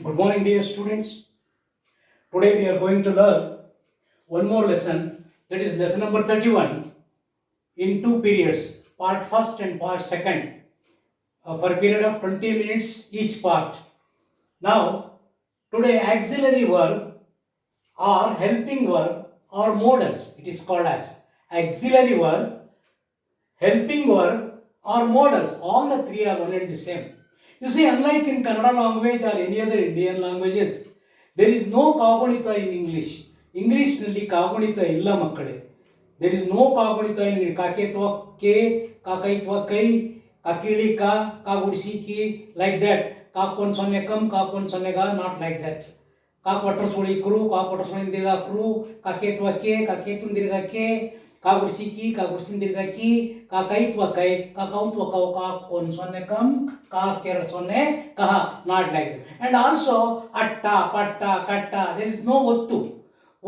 Good morning, dear students. Today we are going to learn one more lesson, that is lesson number 31 in two periods, part first and part second, for a period of 20 minutes each part. Now, today auxiliary verb or helping verb or modals, it is called as auxiliary verb, helping verb or modals. All the three are one and the same. You see, unlike in Kannada language or any other Indian languages, there is no ಕಾಗುಣಿತ in English. ಇಂಗ್ಲಿಷ್ನಲ್ಲಿ ಕಾಗುಣಿತ ಇಲ್ಲ ಮಕ್ಕಳೇ. There is no ಕಾಗುಣಿತ in ಕಾಕೇತ್ವ K, ಕಾಕೈತ್ವ ಕೈ, ಕಾಕಿಳಿ ಕಾ, ಕಾಗುಡಿಸಿ ಕಿ, like that. ಕಾಕೊಂಡ್ ಸೊನ್ನೆ come, ಕಾಕೊಂಡ್ ಸೊನ್ನೆ ಗಾ, not like that. ಕಾಕೊಟ್ರ ಸುಳಿ ಕ್ರು, ಕಾಕೊಟ್ರ ಸುಳಿ ದೀರ್ಘ ಕ್ರು, ಕಾಕೇತ್ವ ಕೆ, ಕಾಕೇತ್ವ ದೀರ್ಘ ಕೆ, ಕಾಗುಡಿಸಿ ಕಿ, ಕಾಗುಡಿಸಿನ ದೀರ್ಘ ಕಿ, ಕಾಕೈತ್ವ ಕೈ, ಕಾಕೌತ್ವ ಕೌ, ಕಾಕೊಂಡ್ ಸೊನ್ನೆ ಕಮ್, ಕಾಕೆರ ಸೊನ್ನೆ ಕಹ, not like that. And also ಅಟ್ಟ, ಪಟ್ಟ, ಕಟ್ಟ, there is no ಒತ್ತು.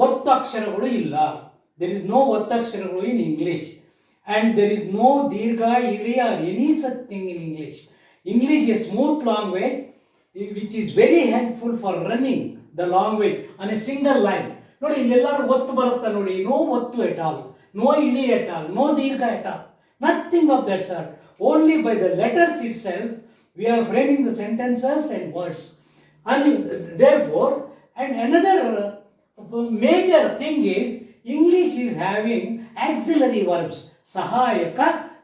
ಒತ್ತಕ್ಷರಗಳು ಇಲ್ಲ. There is no ಒತ್ತಕ್ಷರಗಳು in English. And there is no ದೀರ್ಘ, ಇಳಿ or any such thing in English. English is a smooth language which is very helpful for running the language on a single line. ನೋಡಿ ಇಲ್ಲೆಲ್ಲರೂ ಒತ್ತು ಬರುತ್ತೆ ನೋಡಿ, no ಒತ್ತು at all, no ಇಳಿ at all, no ದೀರ್ಘ at all, nothing of that sort. Only by the letters itself we are framing the sentences and words. And therefore, and another major thing is English is having auxiliary verbs, ಸಹಾಯಕ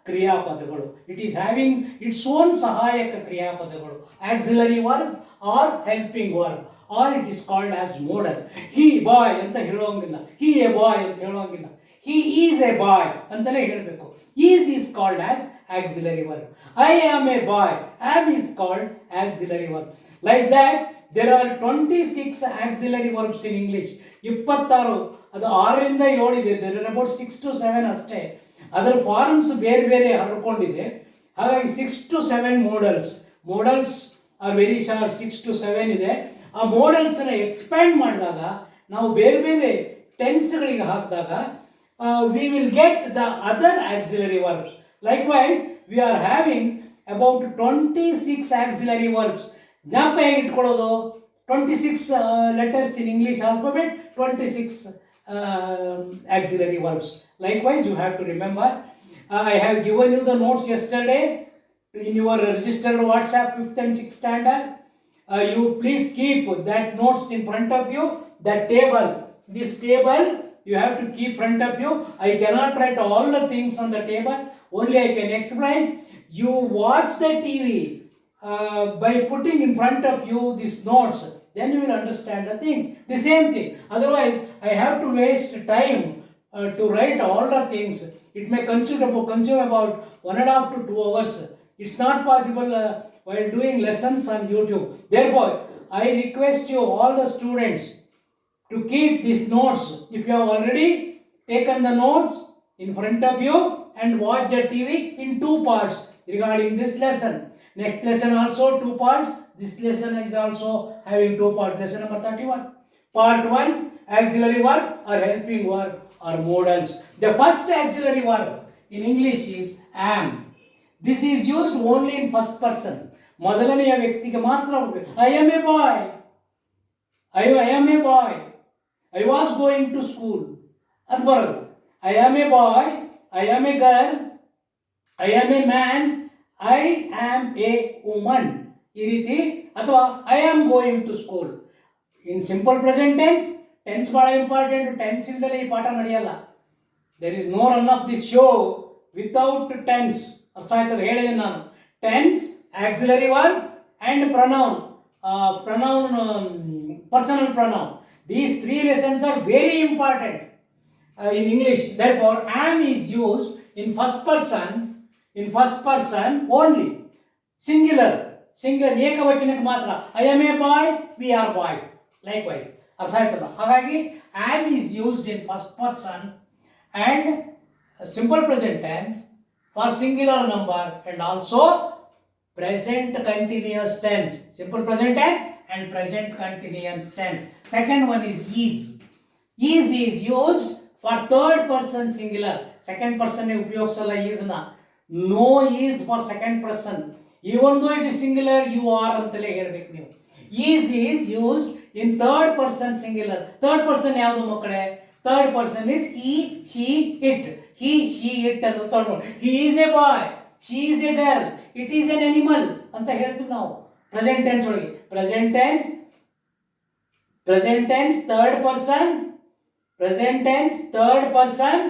ಕ್ರಿಯಾಪದಗಳು. It is having its own ಸಹಾಯಕ ಕ್ರಿಯಾಪದಗಳು, auxiliary verb or helping verb, or it is called as modal. He boy ಅಂತ ಹೇಳೋಂಗಿಲ್ಲ, he a boy ಅಂತ ಹೇಳೋಂಗಿಲ್ಲ, he is a boy ಅಂತಲೇ ಹೇಳಬೇಕು. is called as auxiliary verb. I am a boy, am is called auxiliary verb. Like that there are 26 auxiliary verbs in English. 26, ಅದು 6ರಿಂದ 7 ಇದೆ. there are about 6 to 7 ಅಷ್ಟೇ. ಅದರ forms ಬೇರೆ ಬೇರೆ ಹರಕೊಂಡಿದೆ. ಹಾಗಾಗಿ 6 to 7 modals are very short. 6 to 7 ಇದೆ. ಆ ಮೋಡಲ್ಸ್ನ expand ಮಾಡಿದಾಗ, ನಾವು ಬೇರೆ ಬೇರೆ ಟೆನ್ಸ್ಗಳಿಗೆ ಹಾಕಿದಾಗ we will get the other auxiliary verbs. Likewise, we are having about 26 auxiliary verbs. ಜ್ಞಾಪಕ ಹೇಗೆ ಇಟ್ಕೊಳ್ಳೋದು? 26 letters in English alphabet, 26 auxiliary verbs. Likewise, you have to remember. I have given you the notes yesterday in your registered WhatsApp 5th and 6th standard. You please keep that notes in front of you. That table, this table, you have to keep front of you. I cannot write all the things on the table, only I can explain. You watch the TV by putting in front of you these notes, then you will understand the things. The same thing. Otherwise, I have to waste time to write all the things. It may consume about 1.5 to 2 hours. It's not possible while doing lessons on YouTube. Therefore, I request you, all the students, to keep these notes. If you have already taken the notes in front of you, and watch the TV in 2 parts regarding this lesson. Next lesson also 2 parts. This lesson is also having 2 parts. Lesson number 31. Part 1, auxiliary verb or helping verb or modals. The first auxiliary verb in English is am. This is used only in first person. ಮೊದಲನೆಯ ವ್ಯಕ್ತಿಗೆ ಮಾತ್ರ. I am a boy. I am a boy. I was going to school. ಅದು ಬರೋದು. I am a boy, I am a girl, I am a man, I am a woman. ಈ ರೀತಿ. ಅಥವಾ I am going to school. In simple present tense, tense ಬಹಳ important. Tense ಇಲ್ಲದೆ ಈ ಪಾಠ ನಡೆಯಲ್ಲ. There is no run of this show without tense. ಅರ್ಥ ಆಯ್ತಲ್ಲ, ಹೇಳಿದೆ ನಾನು. Tense, auxiliary verb and pronoun, personal pronoun. These 3 lessons are very important in English. Therefore, am is used in first person only. Singular, ಏಕವಚನಕ್ಕೆ ಮಾತ್ರ. I am a boy, we are boys. Likewise, ಅರ್ಥ ಆಯ್ತಲ್ಲ. ಹಾಗಾಗಿ am is used in first person and simple present tense for singular number, and also present continuous tense. Simple present tense and present continuous tense. Second one is is. Is used for third person singular. Second person ಉಪಯೋಗಿಸಲ್ಲ is ನ. No is for second person. Even though it is singular, you are ಅಂತಲೇ ಹೇಳಬೇಕು ನೀವು. is used in third person singular. Third person ಯಾವುದು ಮಕ್ಕಳೇ? Third person is he, she, it. He, she, it ಅನ್ನೋದು third person. He is a boy, she is a girl, it is an animal ಅಂತ ಹೇಳ್ತೀವಿ ನಾವು present tense ಒಳಗೆ. Present tense third person, present tense third person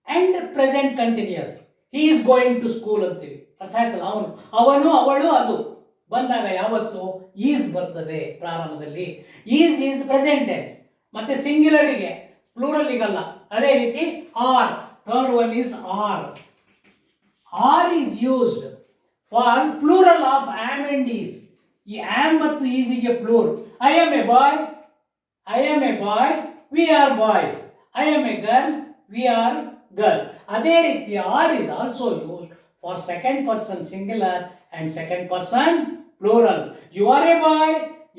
and present continuous. He is going to school ಅಂತೀವಿ. ಅರ್ಥ ಆಯ್ತಲ್ಲ? ಅವನು, ಅವಳು, ಅದು ಬಂದಾಗ ಯಾವತ್ತು ಈಸ್ ಬರ್ತದೆ ಪ್ರಾರಂಭದಲ್ಲಿ. Is present tense. ಮತ್ತೆ ಸಿಂಗ್ಯುಲರಿಗೆ, ಪ್ಲೂರಲ್ಗಲ್ಲ. ಅದೇ ರೀತಿ are, third one is are. Are is used for plural of am and is. ಈ ಆಮ್ ಮತ್ತು ಈಸಿಗೆ plural. I am a boy, I am a boy, we are boys. I am a girl, we are girls. ಅದೇ ರೀತಿ are is also used for second person singular and second person plural. You are a boy,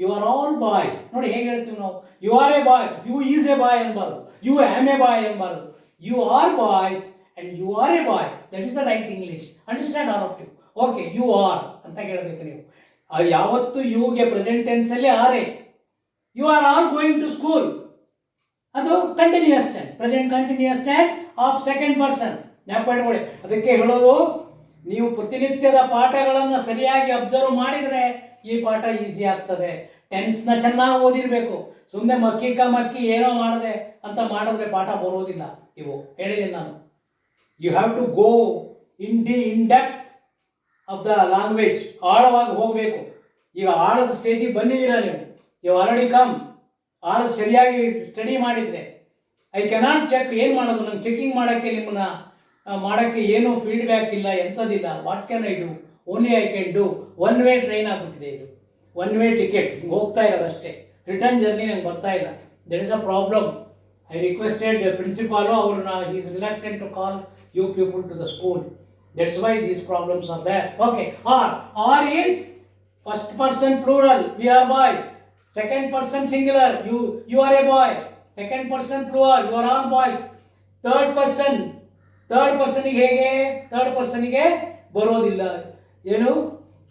you are all boys. ನೋಡಿ ಹೇಗೆ ಹೇಳ್ತೀವಿ ನಾವು? You are a boy, you is a boy ಅನ್ಬಾರ್ದು, you am a boy ಅನ್ಬಾರ್ದು. You are boys and you are a boy. That is the right English. Understand all of you? Okay, you are ಅಂತ ಹೇಳಬೇಕು ನೀವು. ಯಾವತ್ತು ಯುಗೆ present tense ಅಲ್ಲಿ ಆರೆ. You are all going to school. ಅದು continuous tense, present continuous tense of second person. ಜ್ಞಾಪಕಗೊಳ್ಳಿ. ಅದಕ್ಕೆ ಹೇಳೋದು, ನೀವು ಪ್ರತಿನಿತ್ಯದ ಪಾಠಗಳನ್ನು ಸರಿಯಾಗಿ ಅಬ್ಸರ್ವ್ ಮಾಡಿದರೆ ಈ ಪಾಠ ಈಸಿ ಆಗ್ತದೆ. ಟೆನ್ಸ್ನ ಚೆನ್ನಾಗಿ ಓದಿರಬೇಕು. ಸುಮ್ಮನೆ ಮಕ್ಕಿ ಏನೋ ಮಾಡಿದೆ ಅಂತ ಮಾಡಿದ್ರೆ ಪಾಠ ಬರೋದಿಲ್ಲ. ಇವು ಹೇಳಿದ್ದೀನಿ ನಾನು. You have to go in depth of the language. ಆಳವಾಗಿ ಹೋಗಬೇಕು. ಈಗ ಆಳದ ಸ್ಟೇಜಿಗೆ ಬಂದಿದ್ದೀರಾ ನೀವು. You already come. ಆಳ ಸರಿಯಾಗಿ ಸ್ಟಡಿ ಮಾಡಿದರೆ ಐ ಕೆನಾಟ್ ಚೆಕ್. ಏನು ಮಾಡೋದು? ನಂಗೆ ಚೆಕಿಂಗ್ ಮಾಡೋಕ್ಕೆ, ನಿಮ್ಮನ್ನ ಮಾಡೋಕ್ಕೆ ಏನೂ ಫೀಡ್ಬ್ಯಾಕ್ ಇಲ್ಲ, ಎಂಥದ್ದಿಲ್ಲ. What can I do? Only I can do. One way train ಆಗಿಬಿಟ್ಟಿದೆ ಇದು. ಒನ್ ವೇ ಟಿಕೆಟ್, ಹಿಂಗೆ ಹೋಗ್ತಾ ಇರೋದಷ್ಟೇ. ರಿಟರ್ನ್ ಜರ್ನಿ ನಂಗೆ ಬರ್ತಾ ಇಲ್ಲ. That is a problem. I requested principal, ಅವ್ರನ್ನ is reluctant to call you people to the school. That's why these problems are there. Okay. Are is first person plural, we are boys. Second person singular, you are a boy. Second person plural, you are all boys. Third person ಗೆ ಹೇಗೆ? Third ಪರ್ಸನ್ಗೆ ಬರೋದಿಲ್ಲ. ಏನು?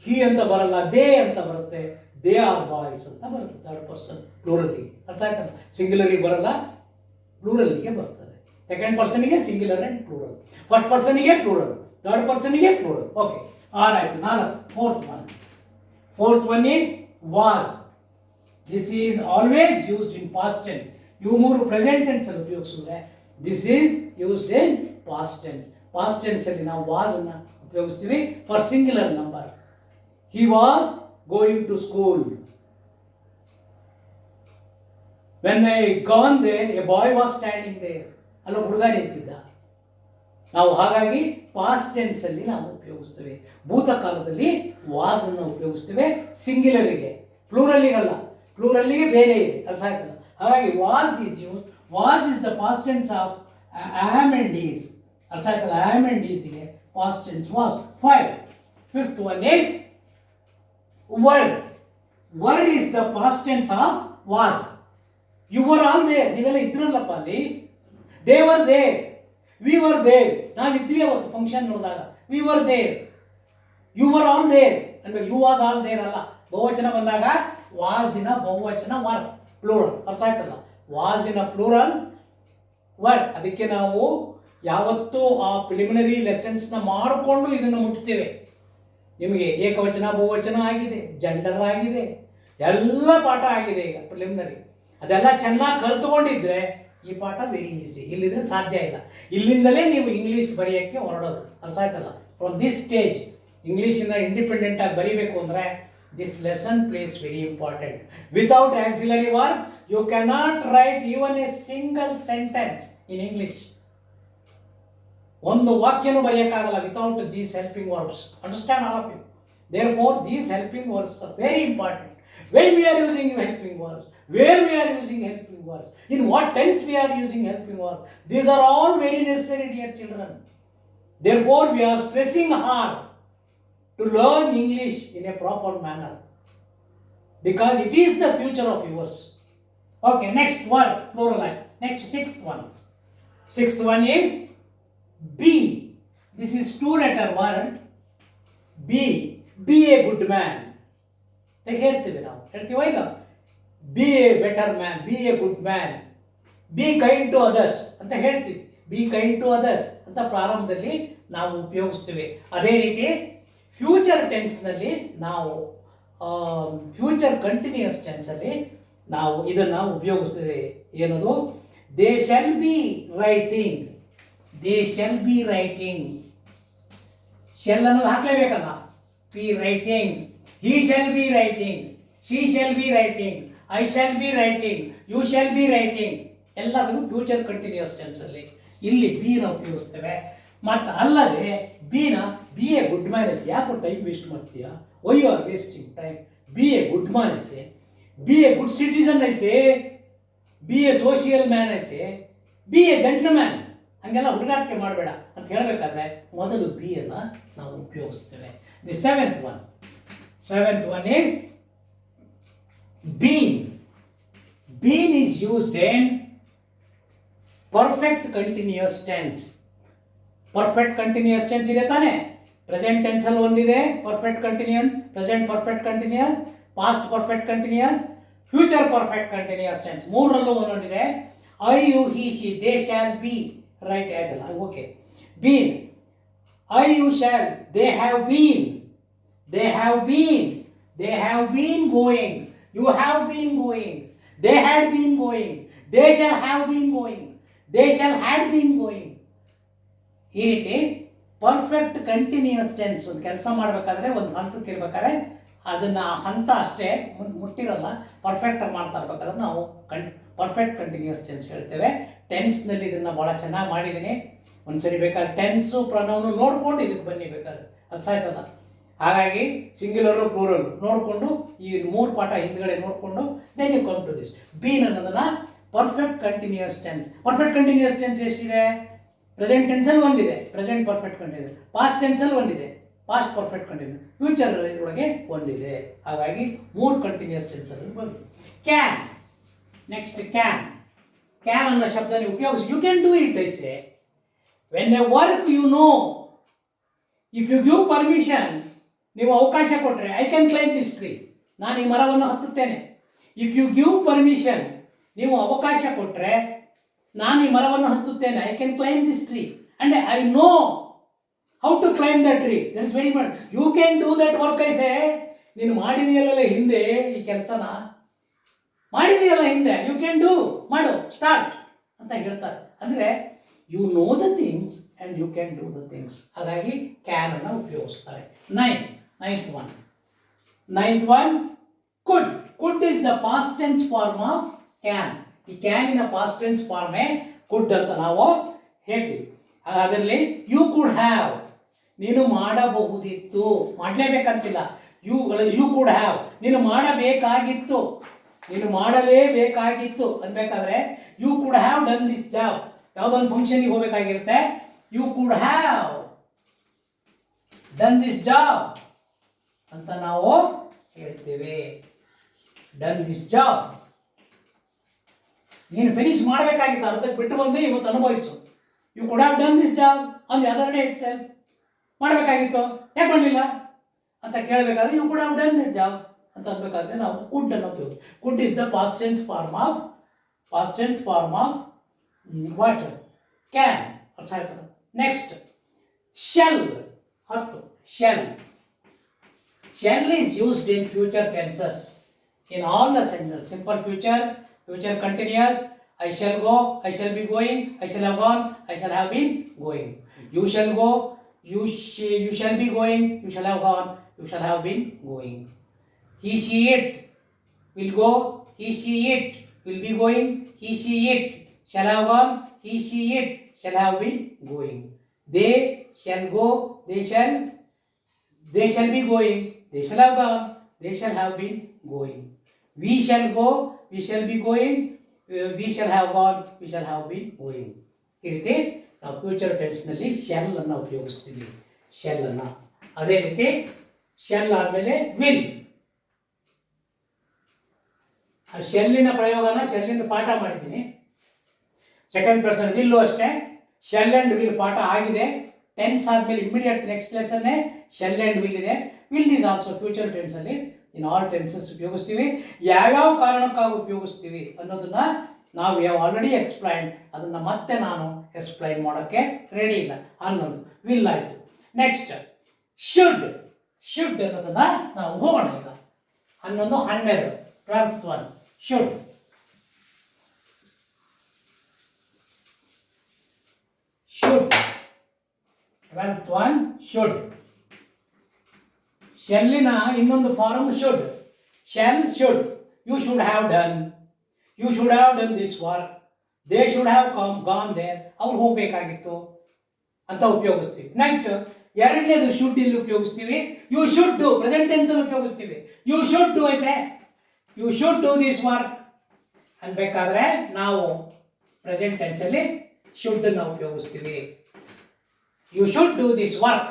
ಹಿ ಅಂತ ಬರಲ್ಲ, they ಅಂತ ಬರುತ್ತೆ. They are boys ಅಂತ ಬರುತ್ತೆ ಥರ್ಡ್ ಪರ್ಸನ್ ಪ್ಲೂರಲ್ಗೆ. ಅರ್ಥ ಆಯ್ತಲ್ಲ? ಸಿಂಗ್ಯುಲರ್ಗೆ ಬರಲ್ಲ, ಪ್ಲೂರಲ್ಗೆ ಬರ್ತದೆ. ಸೆಕೆಂಡ್ ಪರ್ಸನ್ಗೆ ಸಿಂಗ್ಯುಲರ್ ಆ್ಯಂಡ್ ಪ್ಲೂರಲ್. ಫಸ್ಟ್ ಪರ್ಸನ್ಗೆ ಪ್ಲೂರಲ್, ಥರ್ಡ್ ಪರ್ಸನ್ಗೆ ಪ್ಲೂರಲ್. ಓಕೆ, ಆರಾಯ್ತು. 4. Fourth one is was. This is always used in past tense. ಇವು ಮೂರು ಪ್ರೆಸೆಂಟ್ ಟೆನ್ಸ್ ಅಲ್ಲಿ ಉಪಯೋಗಿಸಿದ್ರೆ, this is used in past tense. Past tense ಅಲ್ಲಿ ನಾವು ವಾಸ್ ಅನ್ನ ಉಪಯೋಗಿಸ್ತೀವಿ for singular number. He was going to school. When I gone there, a boy was standing there. ಅಲ್ಲ ಹುಡುಗ ನಿಂತಿದ್ದ. ನಾವು ಹಾಗಾಗಿ ಪಾಸ್ಟ್ ಟೆನ್ಸ್ ಅಲ್ಲಿ ನಾವು ಉಪಯೋಗಿಸ್ತೇವೆ. ಭೂತಕಾಲದಲ್ಲಿ ವಾಸ್ ಅನ್ನು ಉಪಯೋಗಿಸ್ತೇವೆ ಸಿಂಗ್ಯುಲರಿಗೆ, ಪ್ಲೂರಲ್ಲಿಗಲ್ಲ. ಪ್ಲೂರಲ್ಲಿಗೆ ಬೇರೆ ಇದೆ. ಅರ್ಥ ಆಯ್ತಲ್ಲ? ಹಾಗಾಗಿ was is use. Was is the past tense of am and is. ಅರ್ಥ ಆಯ್ತಲ್ಲ? ಆಮ್ ಅಂಡ್ ಈಸ್ಗೆ past tense was. 5. Fifth one is were. Were is the past tense of was. You were all there. ನೀವೆಲ್ಲ ಇದ್ರಲ್ಲಪ್ಪ ಅಲ್ಲಿ. They were there. We were there. ನಾವು ಇದ್ವಿ ಅವತ್ತು function ನೋಡಿದಾಗ. We were there. You were all there. ಅಂದ್ರೆ you was all there ಅಲ್ಲ. ಬಹುವಚನ ಬಂದಾಗ ವಾಸಿನ ಬಹುವಚನ ವರ್, ಪ್ಲೂರಲ್. ಅರ್ಥ ಆಯ್ತಲ್ಲ? ವಾಸಿನ ಪ್ಲೂರಲ್ ವರ್. ಅದಕ್ಕೆ ನಾವು ಯಾವತ್ತೂ ಆ ಪ್ರಿಲಿಮಿನರಿ ಲೆಸನ್ಸ್ನ ಮಾಡಿಕೊಂಡು ಇದನ್ನು ಮುಟ್ತೇವೆ. ನಿಮಗೆ ಏಕವಚನ ಬಹುವಚನ ಆಗಿದೆ, ಜೆಂಡರ್ ಆಗಿದೆ, ಎಲ್ಲ ಪಾಠ ಆಗಿದೆ ಈಗ ಪ್ರಿಲಿಮಿನರಿ. ಅದೆಲ್ಲ ಚೆನ್ನಾಗಿ ಕಲ್ತ್ಕೊಂಡಿದ್ರೆ ಈ ಪಾಠ ವೆರಿ ಈಸಿ. ಇಲ್ಲಿದ್ರೆ ಸಾಧ್ಯ ಇಲ್ಲ. ಇಲ್ಲಿಂದಲೇ ನೀವು ಇಂಗ್ಲೀಷ್ ಬರೆಯೋಕ್ಕೆ ಹೊರಡೋದು. ಅರ್ಥ ಆಯ್ತಲ್ಲ? ಫ್ರಮ್ ದಿಸ್ ಸ್ಟೇಜ್ ಇಂಗ್ಲೀಷಿಂದ ಇಂಡಿಪೆಂಡೆಂಟ್ ಆಗಿ ಬರೀಬೇಕು ಅಂದರೆ this lesson plays very important. Without auxiliary verb, you cannot write even a single sentence in English. ಒಂದು ವಾಕ್ಯನೂ ಬರೆಯೋಕ್ಕಾಗಲ್ಲ without these helping verbs. Understand all of you? Therefore, these helping verbs are very important. When we are using helping verbs, where we are using helping verbs, in what tense we are using helping verbs, these are all very necessary, dear children. Therefore, we are stressing hard to learn English in a proper manner, because it is the future of yours. Okay, next word, plural. Next, sixth one. Sixth one is be. This is 2-letter word. Be a good man. ಅಂತ ಹೇಳ್ತೀವಿ ನಾವು. ಹೇಳ್ತೀವ ಇಲ್ಲ? Be a better man, be a good man, be kind to others ಅಂತ ಹೇಳ್ತೀವಿ. B kind to others ಅಂತ ಪ್ರಾರಂಭದಲ್ಲಿ ನಾವು ಉಪಯೋಗಿಸ್ತೀವಿ. ಅದೇ ರೀತಿ ಫ್ಯೂಚರ್ ಟೆನ್ಸ್ನಲ್ಲಿ ನಾವು ಫ್ಯೂಚರ್ ಕಂಟಿನ್ಯೂಯಸ್ ಟೆನ್ಸಲ್ಲಿ ನಾವು ಇದನ್ನು ಉಪಯೋಗಿಸ್ತೀವಿ. ಏನದು? They shall be writing, they shall be writing. Shall ಅನ್ನೋದು ಹಾಕ್ಲೇಬೇಕಲ್ಲ. Be writing, he shall be writing, she shall be writing, I shall be writing, you shall be writing. ಎಲ್ಲದನ್ನು ಫ್ಯೂಚರ್ ಕಂಟಿನ್ಯೂಯಸ್ ಟೆನ್ಸಲ್ಲಿ ಇಲ್ಲಿ ಬಿನ ಉಪಯೋಗಿಸ್ತೇವೆ. ಮತ್ತು ಅಲ್ಲದೆ ಬಿ ಎ ಗುಡ್ ಮ್ಯಾನ್ ಐಸೆ. ಯಾಕೆ ಟೈಮ್ ವೇಸ್ಟ್ ಮಾಡ್ತೀಯಾ? Why you are wasting time? Be a good man ಐಸೆ, ಬಿ ಎ ಗುಡ್ ಸಿಟಿಸನ್ ಐಸೆ, ಬಿ ಎ ಸೋಷಿಯಲ್ ಮ್ಯಾನ್ ಐಸೆ, ಬಿ ಎ ಜೆಂಟ್ಲ್ಮ್ಯಾನ್. ಹಂಗೆಲ್ಲ ಹುಡುಗಾಟಿಕೆ ಮಾಡಬೇಡ ಅಂತ ಹೇಳಬೇಕಾದ್ರೆ ಮೊದಲು ಬಿ ಅನ್ನು ನಾವು ಉಪಯೋಗಿಸ್ತೇವೆ. The seventh one is been. Been is used in perfect continuous tense. Perfect continuous tense ಇದೆ ತಾನೆ? ಪ್ರೆಸೆಂಟ್ ಟೆನ್ಸಲ್ಲಿ ಒಂದಿದೆ perfect continuous, present perfect continuous, past perfect continuous, future perfect continuous tense. ಮೂರರಲ್ಲೂ ಒಂದೊಂದಿದೆ. I, you, he, she, they shall be. Right ಆಯ್ತಲ್ಲ? Okay. Been, I, you, shall, they have been, they have been, they have been going, you have been going, they had been going, they shall have been going, they shall had been going. ಈ ರೀತಿ perfect continuous tense ಒಂದು ಕೆಲಸ ಮಾಡಬೇಕಾದ್ರೆ ಒಂದು ಹಂತಕ್ಕೆ ಇರ್ಬೇಕಾದ್ರೆ ಅದನ್ನು ಆ ಹಂತ ಅಷ್ಟೇ ಮುಟ್ಟಿರಲ್ಲ, ಪರ್ಫೆಕ್ಟಾಗಿ ಮಾಡ್ತಾ ಇರ್ಬೇಕಾದ್ರೆ ನಾವು ಪರ್ಫೆಕ್ಟ್ ಕಂಟಿನ್ಯೂಯಸ್ ಟೆನ್ಸ್ ಹೇಳ್ತೇವೆ. ಟೆನ್ಸ್ನಲ್ಲಿ ಇದನ್ನು ಭಾಳ ಚೆನ್ನಾಗಿ ಮಾಡಿದ್ದೀನಿ. ಒಂದ್ಸರಿ ಬೇಕಾದ್ರೆ ಟೆನ್ಸು ಪ್ರನೌನು ನೋಡಿಕೊಂಡು ಇದಕ್ಕೆ ಬನ್ನಿ ಬೇಕಾದ್ರೆ, ಅರ್ಥ ಆಯ್ತಲ್ಲ? ಹಾಗಾಗಿ ಸಿಂಗ್ಯುಲರು ಪ್ಲೂರಲ್ ನೋಡಿಕೊಂಡು ಈ 3 ಪಾಠ ಹಿಂದ್ಗಡೆ ನೋಡಿಕೊಂಡು then you come to this. Been ಅನ್ನೋದನ್ನು perfect continuous tense. Perfect continuous tense ಎಷ್ಟಿದೆ? ಪ್ರೆಸೆಂಟ್ ಟೆನ್ಸಲ್ಲಿ ಒಂದಿದೆ, ಪ್ರೆಸೆಂಟ್ ಪರ್ಫೆಕ್ಟ್ ಕಂಟಿನ್ಯೂಸ್. ಪಾಸ್ಟ್ ಟೆನ್ಸಲ್ಲಿ ಒಂದಿದೆ, ಪಾಸ್ಟ್ ಪರ್ಫೆಕ್ಟ್ ಕಂಟಿನ್ಯೂಸ್. ಫ್ಯೂಚರ್ ಇದರೊಳಗೆ ಒಂದಿದೆ. ಹಾಗಾಗಿ 3 ಕಂಟಿನ್ಯೂಯಸ್ ಟೆನ್ಸಲ್ಲಿ ಬಂದು. ಕ್ಯಾನ್. Next can. ಕ್ಯಾನ್ ಅನ್ನೋ ಶಬ್ದ ನೀವು ಉಪಯೋಗಿಸಿ. ಯು ಕ್ಯಾನ್ ಡೂ ಇಟ್ ಐಸೆ. When a work you know, if you give permission, ನೀವು ಅವಕಾಶ ಕೊಟ್ಟರೆ, I can climb this tree, ನಾನು ಈ ಮರವನ್ನು ಹತ್ತುತ್ತೇನೆ. ಇಫ್ ಯು ಗಿವ್ ಪರ್ಮಿಷನ್, ನೀವು ಅವಕಾಶ ಕೊಟ್ಟರೆ ನಾನು ಈ ಮರವನ್ನು ಹತ್ತುತ್ತೇನೆ. I can climb this tree and I know how to climb that tree. That is very important. You can do that work ಐಸೆ. ನೀನು ಮಾಡಿದೆಯಲ್ಲ ಹಿಂದೆ ಈ ಕೆಲಸನ, ಮಾಡಿದೆಯಲ್ಲ ಹಿಂದೆ, ಯು ಕ್ಯಾನ್ ಡೂ, ಮಾಡು, ಸ್ಟಾರ್ಟ್ ಅಂತ ಹೇಳ್ತಾರೆ. ಅಂದರೆ you know the things and you can do the things. ಹಾಗಾಗಿ ಕ್ಯಾನ್ ಅನ್ನು ಉಪಯೋಗಿಸ್ತಾರೆ. Ninth one could. Could is the past tense form of can. ಈ ಕ್ಯಾನಿನ ಪಾಸ್ಟ್ ಟೆನ್ಸ್ ಫಾರ್ಮೇ ಕುಡ್ ಅಂತ ನಾವು ಹೇಳ್ತೀವಿ. ಅದರಲ್ಲಿ ಯು ಕುಡ್ ಹ್ಯಾವ್, ನೀನು ಮಾಡಬಹುದಿತ್ತು, ಮಾಡಲೇಬೇಕಂತಿಲ್ಲ. ಯು ಕುಡ್ ಹ್ಯಾವ್, ನೀನು ಮಾಡಬೇಕಾಗಿತ್ತು, ನೀನು ಮಾಡಲೇಬೇಕಾಗಿತ್ತು ಅನ್ಬೇಕಾದ್ರೆ you could have done this job. ಯಾವುದೊಂದು ಫಂಕ್ಷನ್ಗೆ ಹೋಗಬೇಕಾಗಿರುತ್ತೆ, you could have done this job ಅಂತ ನಾವು ಹೇಳ್ತೇವೆ. ಡನ್ ದಿಸ್ ಜಾಬ್, ನೀನು ಫಿನಿಶ್ ಮಾಡಬೇಕಾಗಿತ್ತು, ಅರ್ಧಕ್ಕೆ ಬಿಟ್ಟು ಬಂದು ಇವತ್ತು ಅನುಭವಿಸು. You could have done this job on the other day itself. ಮಾಡಬೇಕಾಗಿತ್ತು, ಯಾಕೆ ಮಾಡಲಿಲ್ಲ ಅಂತ ಕೇಳಬೇಕಾದ್ರೆ you could have done this job ಅಂತ ಅನ್ಬೇಕಾದ್ರೆ ನಾವು ಕುಡ್ ಅನ್ನೋ ಉಪಯೋಗ. Could is the past tense form of what? Can. ಅರ್ಥ ಆಯ್ತಲ್ಲ? Next shell. 10. Shall is used in future tenses in all the senses. Simple future, future continuous. I shall go, I shall be going, I shall have gone, I shall have been going. You shall go, you shall be going, you shall have gone, you shall have been going. He, she, it will go, he, she, it will be going, he, she, it shall have gone, he, she, it shall have been going. They shall go, they shall be going, they shall have gone, they shall have been going. We shall go, we shall be going, we shall have gone, we shall have been going. ಈ ರೀತಿ ನಾವು future ಟೆನ್ಸ್ನಲ್ಲಿ shell ಅನ್ನು ಉಪಯೋಗಿಸ್ತೀವಿ. Shell ಅನ್ನು ಅದೇ ರೀತಿ shell ಆದಮೇಲೆ will. ಆ ಶೆಲ್ಲಿನ ಪ್ರಯೋಗನ, ಶೆಲ್ಲಿಂದ ಪಾಠ ಮಾಡಿದ್ದೀನಿ. ಸೆಕೆಂಡ್ ಪರ್ಸನ್ ವಿಲ್ಲು ಅಷ್ಟೇ. ಶೆಲ್ ಆ್ಯಂಡ್ ವಿಲ್ ಪಾಠ ಆಗಿದೆ. ಟೆನ್ಸ್ ಆದಮೇಲೆ ಇಮಿಡಿಯೇಟ್ ನೆಕ್ಸ್ಟ್ ಲೆಸನ್ನೇ ಶೆಲ್ ಆ್ಯಂಡ್ ವಿಲ್ ಇದೆ. ವಿಲ್ ಈಸ್ ಆಲ್ಸೋ ಫ್ಯೂಚರ್ ಟೆನ್ಸಲ್ಲಿ ಇನ್ ಆಲ್ ಟೆನ್ಸಸ್ ಉಪಯೋಗಿಸ್ತೀವಿ. ಯಾವ್ಯಾವ ಕಾರಣಕ್ಕಾಗಿ ಉಪಯೋಗಿಸ್ತೀವಿ ಅನ್ನೋದನ್ನ ನಾವು ಆಲ್ರೆಡಿ ಎಕ್ಸ್ಪ್ಲೈನ್, ಅದನ್ನು ಮತ್ತೆ ನಾನು ಎಕ್ಸ್ಪ್ಲೈನ್ ಮಾಡೋಕ್ಕೆ ರೆಡಿ ಇಲ್ಲ ಅನ್ನೋದು ವಿಲ್ ಆಯಿತು. ನೆಕ್ಸ್ಟ್ ಶುಡ್ ಅನ್ನೋದನ್ನ ನಾವು ಹೋಗೋಣ ಈಗ. 11, 12, 12th one should. should 12th one should. ಶೆಲ್ಲಿನ ಇನ್ನೊಂದು form should. Shall should. You should have done, you should have done this work, they should have gone there, ಅವ್ರು ಹೋಗಬೇಕಾಗಿತ್ತು ಅಂತ ಉಪಯೋಗಿಸ್ತೀವಿ. ನೆಕ್ಸ್ಟ್ ಎರಡನೇದು ಶುಡ್ ಇಲ್ಲಿ ಉಪಯೋಗಿಸ್ತೀವಿ. You should do, present tense ಅಲ್ಲಿ ಉಪಯೋಗಿಸ್ತೀವಿ. ಯು ಶುಡ್ ಡೂ ಐಸೆ, you should do this work ಅನ್ಬೇಕಾದ್ರೆ ನಾವು ಪ್ರೆಸೆಂಟ್ ಟೆನ್ಸ್ ಅಲ್ಲಿ ಶುಡ್ ಅನ್ನು ಉಪಯೋಗಿಸ್ತೀವಿ. You should do this work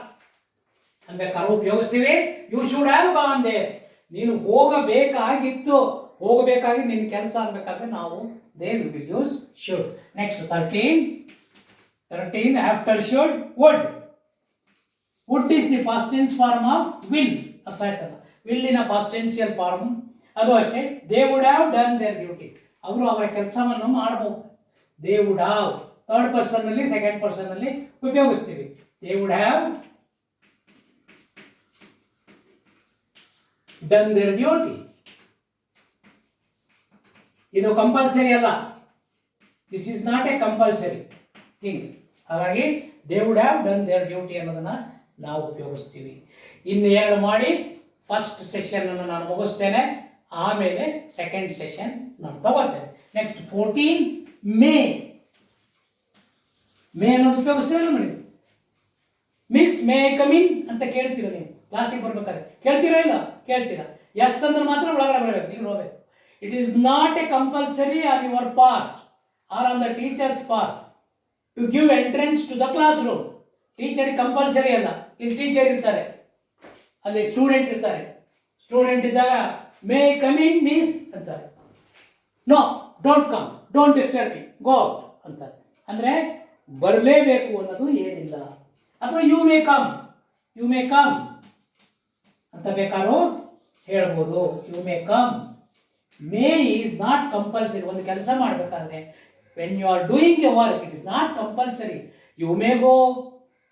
ಅನ್ಬೇಕಾದ್ರೆ ಉಪಯೋಗಿಸ್ತೀವಿ. You should have gone there, ನೀನು ಹೋಗಬೇಕಾಗಿತ್ತು, ಹೋಗಬೇಕಾಗಿ ನಿನ್ನ ಕೆಲಸ ಅನ್ಬೇಕಾದ್ರೆ ನಾವು there will use should. Next 13 after should would. Would is the past tense form of will. ಅರ್ಥ ಆಯ್ತಲ್ಲ, ವಿಲ್ಲಿನ ಪಾಸ್ಟ್ ಟೆನ್ಸಿಯಲ್ ಫಾರ್ಮ್ ಅದು ಅಷ್ಟೇ. They would have done their duty, ಅವರು ಅವರ ಕೆಲಸವನ್ನು ಮಾಡಬಹುದು. They would have third person ಅಲ್ಲಿ ಸೆಕೆಂಡ್ ಪರ್ಸನ್ ಅಲ್ಲಿ ಉಪಯೋಗಿಸ್ತೀವಿ. They would have done their duty. ಇದು ಕಂಪಲ್ಸರಿ ಅಲ್ಲ, this is not a compulsory thing. ಹಾಗಾಗಿ they would have done their duty ಅನ್ನೋದನ್ನ ನಾವು ಉಪಯೋಗಿಸ್ತೀವಿ. ಇನ್ನು ಎರಡು ಮಾಡಿ ಫಸ್ಟ್ ಸೆಷನ್ ಅನ್ನು ನಾನು ಮುಗಿಸ್ತೇನೆ, ಆಮೇಲೆ ಸೆಕೆಂಡ್ ಸೆಷನ್ ನಾನು ತಗೋತೇನೆ. ನೆಕ್ಸ್ಟ್ 14 ಮೇ. ಮೇ ಅನ್ನೋದು ಉಪಯೋಗಿಸ್ತೀರಲ್ಲ ಮೇಡಮ್. ಮಿಸ್ ಮೇ ಕಮಿನ್ ಅಂತ ಕೇಳ್ತೀರ ನೀವು ಕ್ಲಾಸಿಗೆ ಬರ್ಬೇಕಾದ್ರೆ, ಕೇಳ್ತೀರಾ ಇಲ್ಲ? ಕೇಳ್ತೀರಾ. ಎಸ್ ಅಂದ್ರೆ ಮಾತ್ರ ಒಳಗಡೆ ಬರಬೇಕು, ಇಲ್ಲಿ ಹೋಗ್ಬೇಕು. It is not a compulsory on your part or on the teacher's part to give entrance to the class room. Teacher compulsory ಅಲ್ಲ. ಇಲ್ಲಿ ಟೀಚರ್ ಇರ್ತಾರೆ, ಅಲ್ಲಿ ಸ್ಟೂಡೆಂಟ್ ಇರ್ತಾರೆ. ಸ್ಟೂಡೆಂಟ್ ಇದ್ದಾಗ ಮೇ ಕಮಿನ್ ಮಿಸ್ ಅಂತಾರೆ. No, don't come, don't disturb me, go out ಅಂತಾರೆ. ಅಂದರೆ ಬರಲೇಬೇಕು ಅನ್ನೋದು ಏನಿಲ್ಲ. ಅಥವಾ ಯು ಮೇ ಕಮ್ ಅಂತ ಬೇಕಾದ್ರೂ ಹೇಳ್ಬೋದು. You may come. May is not compulsory. ಒಂದು ಕೆಲಸ ಮಾಡಬೇಕಾದ್ರೆ when you are doing a work it is not compulsory. You may go,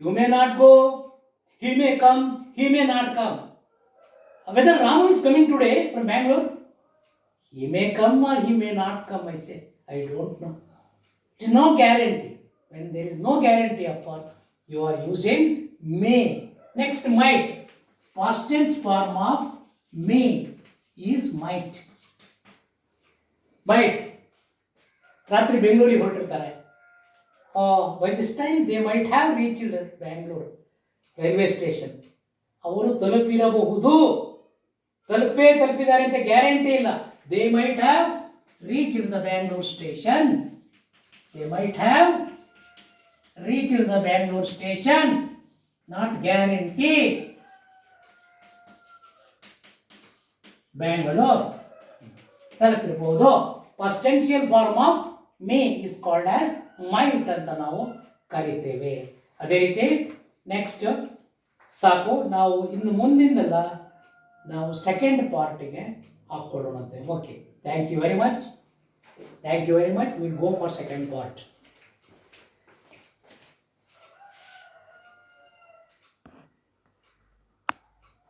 you may not go, he may come, he may not come. Whether Ramu is coming today from Bangalore, he may come or he may not come, I say. I don't know. It is no guarantee. When there is no guarantee upon, you are using may. Next, might. Past tense form of may is might. Might. ರಾತ್ರಿ ಬೆಂಗಳೂರಿಗೆ ಹೊರಟಿರ್ತಾರೆ. By this time they might have reached Bangalore railway station. ಅವರು ತಲುಪಿರಬಹುದು, ತಲುಪಿದ್ದಾರೆ ಅಂತ guarantee ಇಲ್ಲ. They might have reached the Bangalore station. They might have reached the Bangalore station, not guarantee. Bangalore ತಲುಪಿರಬಹುದು. Potential form of may is called as might ಅಂತ ನಾವು ಕರಿತೇವೆ. ಅದೇ ರೀತಿ ನೆಕ್ಸ್ಟ್ ಸಾಕು. ನಾವು ಇನ್ನು ಮುಂದಿಂದೆಲ್ಲ ನಾವು ಸೆಕೆಂಡ್ ಪಾರ್ಟಿಗೆ ಹಾಕ್ಕೊಳ್ಳೋಣಂತೆ. Okay, thank you very much. Will go for second part.